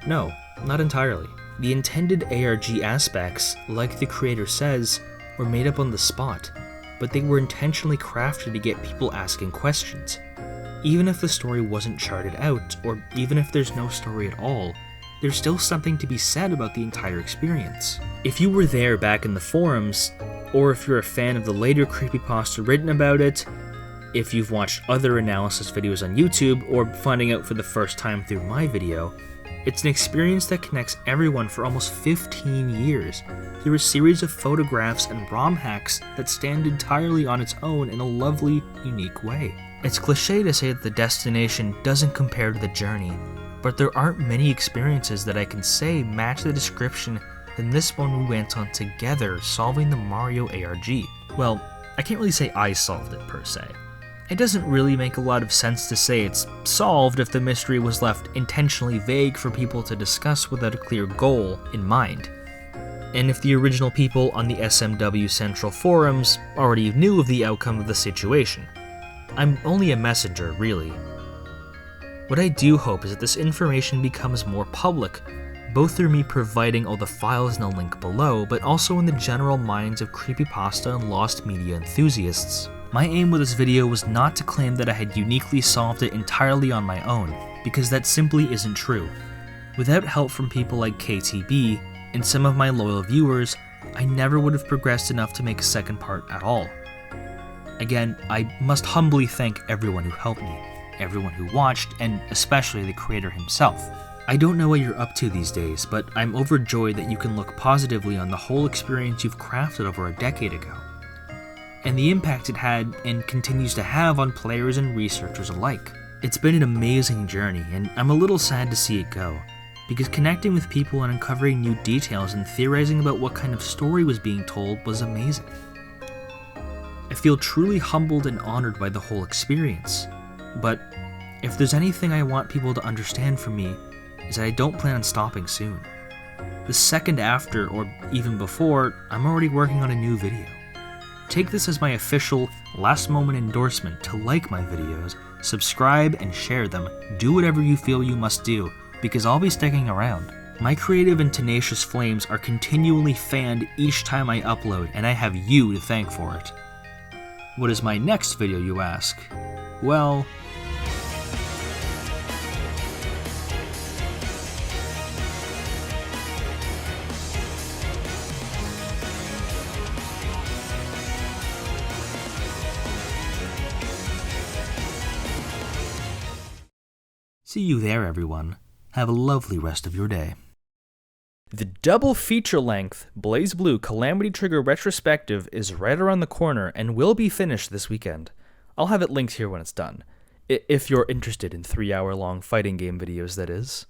No, not entirely. The intended ARG aspects, like the creator says, were made up on the spot, but they were intentionally crafted to get people asking questions. Even if the story wasn't charted out, or even if there's no story at all, there's still something to be said about the entire experience. If you were there back in the forums, or if you're a fan of the later creepypasta written about it, if you've watched other analysis videos on YouTube, or finding out for the first time through my video, it's an experience that connects everyone for almost 15 years through a series of photographs and ROM hacks that stand entirely on its own in a lovely, unique way. It's cliche to say that the destination doesn't compare to the journey, but there aren't many experiences that I can say match the description than this one we went on together solving the Mario ARG. Well, I can't really say I solved it per se. It doesn't really make a lot of sense to say it's solved if the mystery was left intentionally vague for people to discuss without a clear goal in mind. And if the original people on the SMW Central forums already knew of the outcome of the situation. I'm only a messenger, really. What I do hope is that this information becomes more public, both through me providing all the files in the link below, but also in the general minds of creepypasta and lost media enthusiasts. My aim with this video was not to claim that I had uniquely solved it entirely on my own, because that simply isn't true. Without help from people like KTB and some of my loyal viewers, I never would have progressed enough to make a second part at all. Again, I must humbly thank everyone who helped me, everyone who watched, and especially the creator himself. I don't know what you're up to these days, but I'm overjoyed that you can look positively on the whole experience you've crafted over a decade ago, and the impact it had and continues to have on players and researchers alike. It's been an amazing journey, and I'm a little sad to see it go, because connecting with people and uncovering new details and theorizing about what kind of story was being told was amazing. I feel truly humbled and honored by the whole experience, but if there's anything I want people to understand from me, is that I don't plan on stopping soon. The second after, or even before, I'm already working on a new video. Take this as my official, last moment endorsement to like my videos, subscribe and share them, do whatever you feel you must do, because I'll be sticking around. My creative and tenacious flames are continually fanned each time I upload, and I have you to thank for it. What is my next video, you ask? Well, see you there, everyone. Have a lovely rest of your day. The double feature-length BlazBlue Calamity Trigger retrospective is right around the corner and will be finished this weekend. I'll have it linked here when it's done. If you're interested in 3-hour-long fighting game videos, that is.